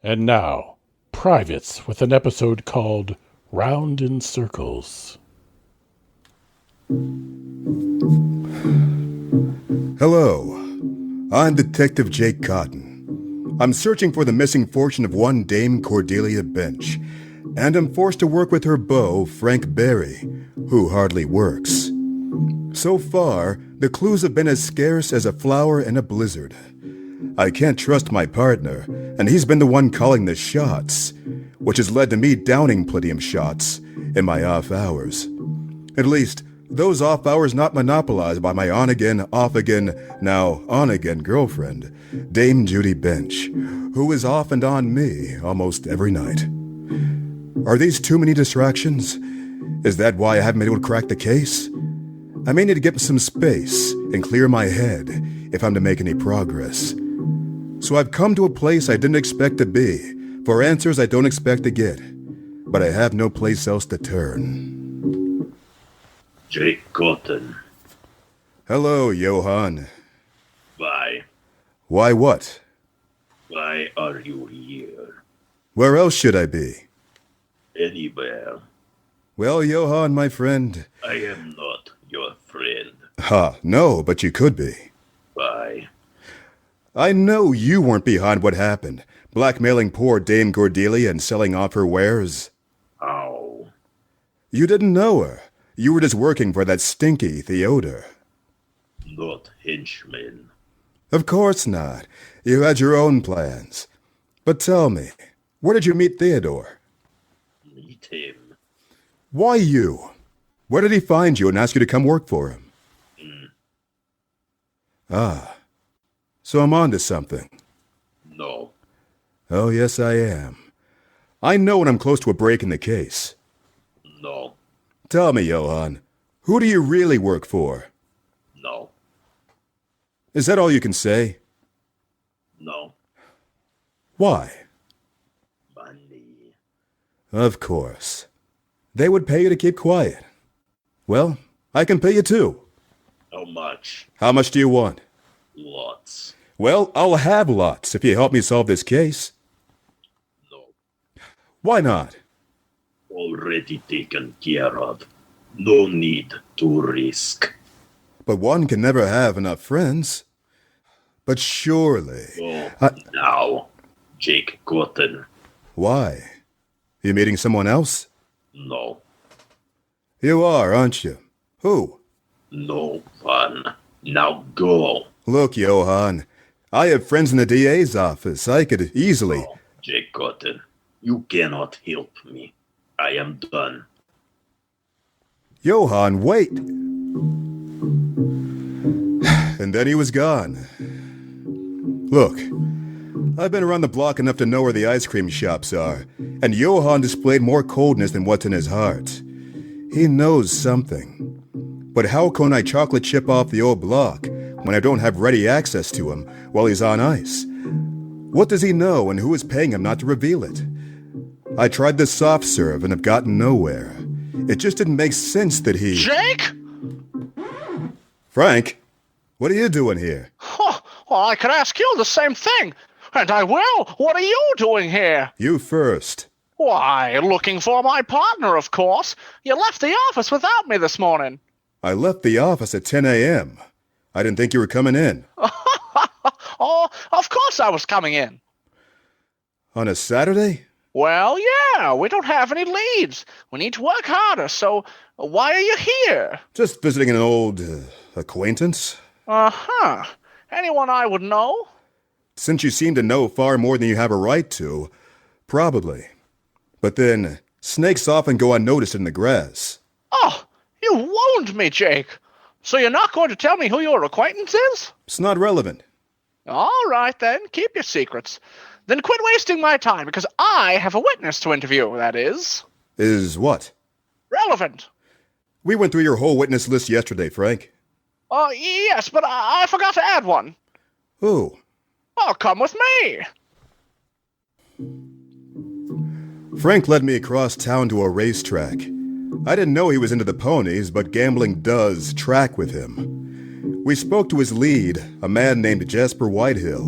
And now, Privates with an episode called Round in Circles. Hello, I'm Detective Jake Cotton. I'm searching for the missing fortune of one Dame Cordelia Bench, and I'm forced to work with her beau, Frank Barry, who hardly works. So far, the clues have been as scarce as a flower in a blizzard. I can't trust my partner, and he's been the one calling the shots, which has led to me downing plutonium shots in my off hours. At least, those off hours not monopolized by my on-again, off-again, now on-again girlfriend, Dame Judy Bench, who is off and on me almost every night. Are these too many distractions? Is that why I haven't been able to crack the case? I may need to get some space and clear my head if I'm to make any progress. So I've come to a place I didn't expect to be, for answers I don't expect to get. But I have no place else to turn. Jake Cotton. Hello, Johan. Why? Why what? Why are you here? Where else should I be? Anywhere. Well, Johan, my friend. I am not your friend. No, but you could be. Why? I know you weren't behind what happened, blackmailing poor Dame Cordelia and selling off her wares. How? You didn't know her. You were just working for that stinky Theodore. Not henchmen. Of course not. You had your own plans. But tell me, where did you meet Theodore? Meet him. Why you? Where did he find you and ask you to come work for him? So I'm on to something. No. Oh, yes, I am. I know when I'm close to a break in the case. No. Tell me, Johan, who do you really work for? No. Is that all you can say? No. Why? Money. Of course. They would pay you to keep quiet. Well, I can pay you too. How much? How much do you want? Lots. Well, I'll have lots if you help me solve this case. No. Why not? Already taken care of. No need to risk. But one can never have enough friends. But surely... Now, Jake Cotton. Why? You meeting someone else? No. You are, aren't you? Who? No one. Now go. Look, Johan, I have friends in the DA's office. I could easily... No, Jake Cotton, you cannot help me. I am done. Johan, wait! And then he was gone. Look, I've been around the block enough to know where the ice cream shops are, and Johan displayed more coldness than what's in his heart. He knows something. But how can I chocolate chip off the old block when I don't have ready access to him while he's on ice? What does he know and who is paying him not to reveal it? I tried the soft serve and have gotten nowhere. It just didn't make sense that he... Jake? Frank, what are you doing here? Oh, well, I could ask you the same thing. And I will. What are you doing here? You first. Why, looking for my partner, of course. You left the office without me this morning. I left the office at 10 a.m. I didn't think you were coming in. Oh, of course I was coming in. On a Saturday? Well, yeah, we don't have any leads. We need to work harder, so why are you here? Just visiting an old acquaintance. Uh-huh. Anyone I would know? Since you seem to know far more than you have a right to, probably. But then, snakes often go unnoticed in the grass. Oh, you wound me, Jake. So you're not going to tell me who your acquaintance is? It's not relevant. All right, then. Keep your secrets. Then quit wasting my time, because I have a witness to interview, that is. Is what? Relevant. We went through your whole witness list yesterday, Frank. Yes, but I forgot to add one. Who? Oh, come with me. Frank led me across town to a racetrack. I didn't know he was into the ponies, but gambling does track with him. We spoke to his lead, a man named Jasper Whitehill.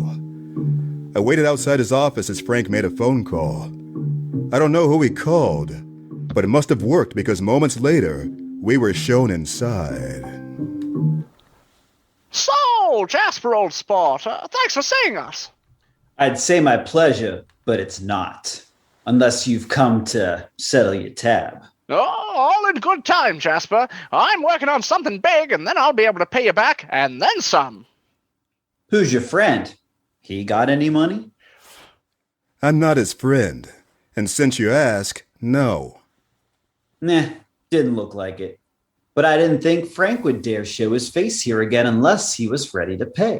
I waited outside his office as Frank made a phone call. I don't know who he called, but it must have worked because moments later, we were shown inside. So, Jasper, old sport, thanks for seeing us. I'd say my pleasure, but it's not. Unless you've come to settle your tab. Oh, all in good time, Jasper. I'm working on something big, and then I'll be able to pay you back, and then some. Who's your friend? He got any money? I'm not his friend, and since you ask, no. Nah, didn't look like it. But I didn't think Frank would dare show his face here again unless he was ready to pay.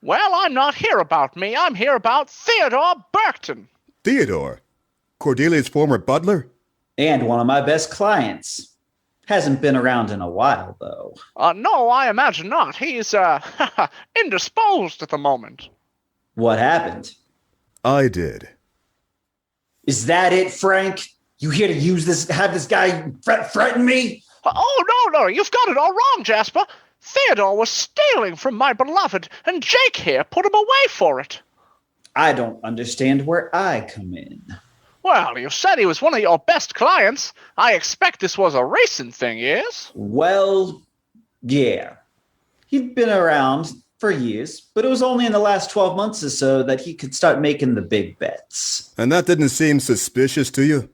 Well, I'm not here about me. I'm here about Theodore Burkton. Theodore? Cordelia's former butler? And one of my best clients. Hasn't been around in a while, though. No, I imagine not. He's, indisposed at the moment. What happened? I did. Is that it, Frank? You here to have this guy threaten me? Oh, no, you've got it all wrong, Jasper. Theodore was stealing from my beloved, and Jake here put him away for it. I don't understand where I come in. Well, you said he was one of your best clients. I expect this was a recent thing, yes? Well, yeah. He'd been around for years, but it was only in the last 12 months or so that he could start making the big bets. And that didn't seem suspicious to you?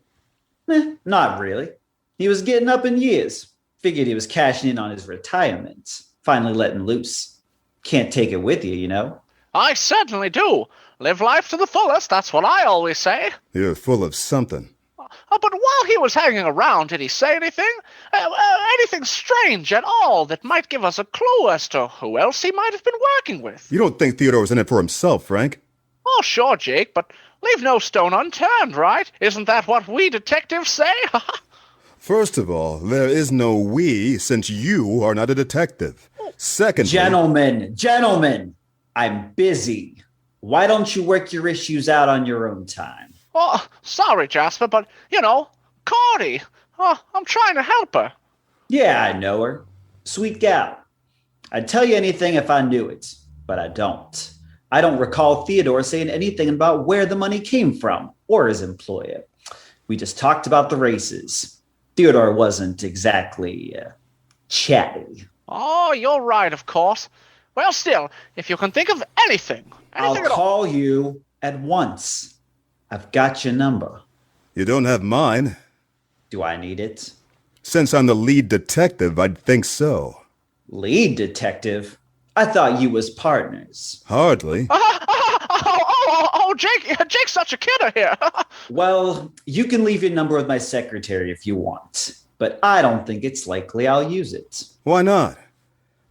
Not really. He was getting up in years. Figured he was cashing in on his retirement. Finally letting loose. Can't take it with you, you know? I certainly do. Live life to the fullest, that's what I always say. You're full of something. But while he was hanging around, did he say anything? Anything strange at all that might give us a clue as to who else he might have been working with? You don't think Theodore was in it for himself, Frank? Oh, sure, Jake, but leave no stone unturned, right? Isn't that what we detectives say? First of all, there is no we, since you are not a detective. Secondly... Gentlemen, I'm busy. Why don't you work your issues out on your own time? Oh, sorry, Jasper, but, Cordy. Oh, I'm trying to help her. Yeah, I know her. Sweet gal. I'd tell you anything if I knew it, but I don't. I don't recall Theodore saying anything about where the money came from, or his employer. We just talked about the races. Theodore wasn't exactly chatty. Oh, you're right, of course. Well, still, if you can think of anything I'll call you at once. I've got your number. You don't have mine. Do I need it? Since I'm the lead detective, I'd think so. Lead detective? I thought you was partners. Hardly. Jake's such a kidder here. Well, you can leave your number with my secretary if you want, but I don't think it's likely I'll use it. Why not?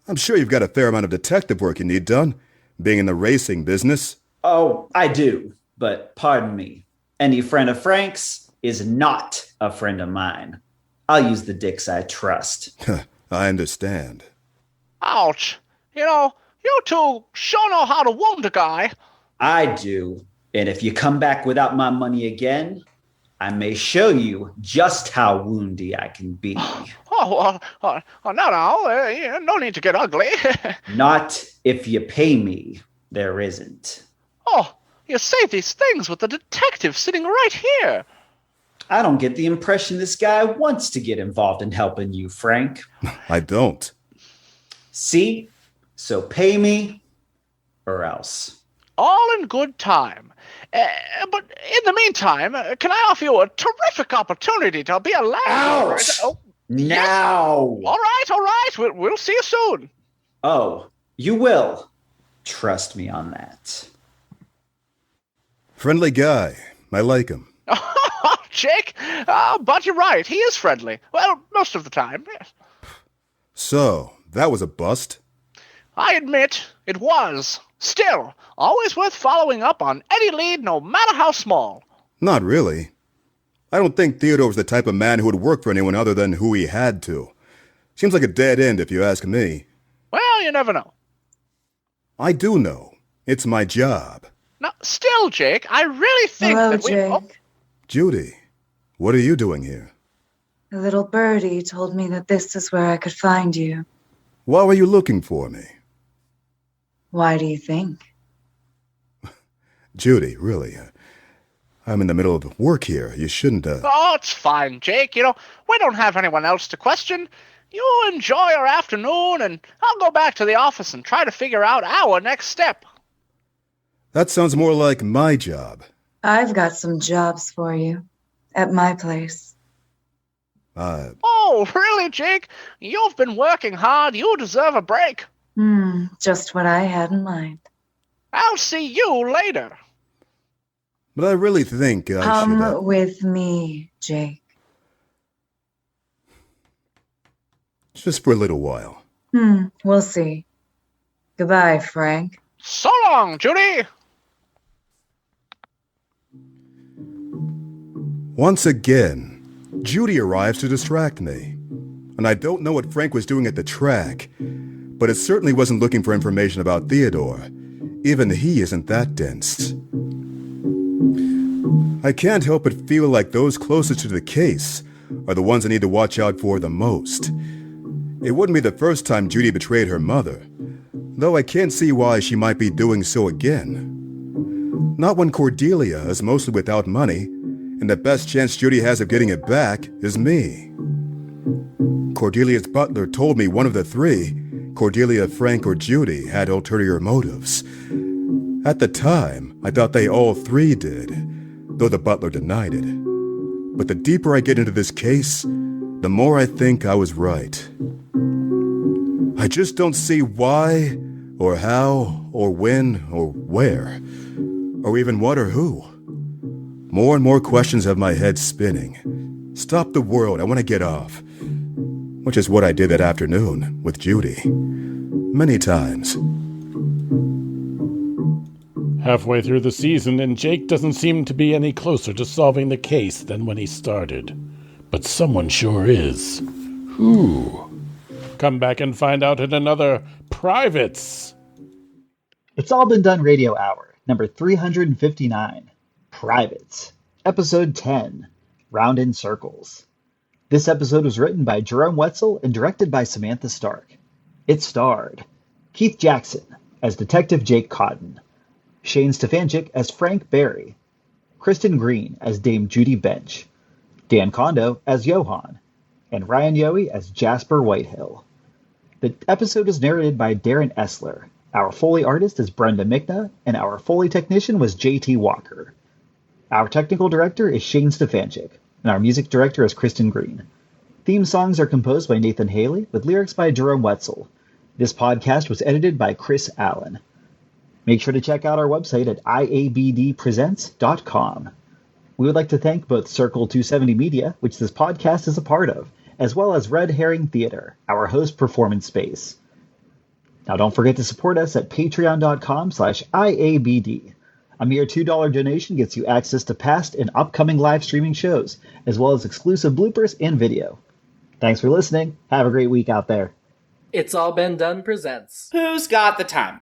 I'm sure you've got a fair amount of detective work you need done, being in the racing business. Oh, I do, but pardon me. Any friend of Frank's is not a friend of mine. I'll use the dicks I trust. I understand. Ouch. You two sure know how to wound a guy. I do. And if you come back without my money again, I may show you just how woundy I can be. No, no need to get ugly. Not if you pay me. There isn't. Oh, you say these things with the detective sitting right here. I don't get the impression this guy wants to get involved in helping you, Frank. I don't. See? So pay me, or else. All in good time. But in the meantime, can I offer you a terrific opportunity to be a landlord? Ouch! Oh, now! Yes. All right. We'll see you soon. Oh, you will. Trust me on that. Friendly guy. I like him. Jake, but you're right. He is friendly. Well, most of the time, yes. So, that was a bust? I admit it was. Still, always worth following up on any lead, no matter how small. Not really. I don't think Theodore's the type of man who would work for anyone other than who he had to. Seems like a dead end if you ask me. Well, you never know. I do know. It's my job. Now, still, Jake, I really think Hello, that Jake. Oh, Judy, what are you doing here? A little birdie told me that this is where I could find you. Why were you looking for me? Why do you think? Judy, really. I'm in the middle of work here. You shouldn't, Oh, it's fine, Jake. We don't have anyone else to question. You enjoy your afternoon, and I'll go back to the office and try to figure out our next step. That sounds more like my job. I've got some jobs for you. At my place. Oh, really, Jake? You've been working hard. You deserve a break. Just what I had in mind. I'll see you later. But I really think I should... Come with me, Jake. Just for a little while. We'll see. Goodbye, Frank. So long, Judy! Once again, Judy arrives to distract me. And I don't know what Frank was doing at the track, but it certainly wasn't looking for information about Theodore. Even he isn't that dense. I can't help but feel like those closest to the case are the ones I need to watch out for the most. It wouldn't be the first time Judy betrayed her mother, though I can't see why she might be doing so again. Not when Cordelia is mostly without money, and the best chance Judy has of getting it back is me. Cordelia's butler told me one of the three, Cordelia, Frank, or Judy, had ulterior motives. At the time, I thought they all three did, though the butler denied it. But the deeper I get into this case, the more I think I was right. I just don't see why, or how, or when, or where, or even what or who. More and more questions have my head spinning. Stop the world, I want to get off. Which is what I did that afternoon with Judy. Many times. Halfway through the season, and Jake doesn't seem to be any closer to solving the case than when he started. But someone sure is. Who? Come back and find out in another Privates. It's All Been Done Radio Hour, number 359. Privates. Episode 10. Round in Circles. This episode was written by Jerome Wetzel and directed by Samantha Stark. It starred Keith Jackson as Detective Jake Cotton, Shane Stefanchik as Frank Barry, Kristin Green as Dame Judy Bench, Dan Condo as Johan, and Ryan Yohe as Jasper Whitehill. The episode was narrated by Darren Esler. Our Foley artist is Brenda Michna, and our Foley technician was J.T. Walker. Our technical director is Shane Stefanchik, and our music director is Kristin Green. Theme songs are composed by Nathan Haley, with lyrics by Jerome Wetzel. This podcast was edited by Chris Allen. Make sure to check out our website at iabdpresents.com. We would like to thank both Circle 270 Media, which this podcast is a part of, as well as Red Herring Theater, our host performance space. Now don't forget to support us at patreon.com/IABD. A mere $2 donation gets you access to past and upcoming live streaming shows, as well as exclusive bloopers and video. Thanks for listening. Have a great week out there. It's All Been Done presents Who's Got the Time?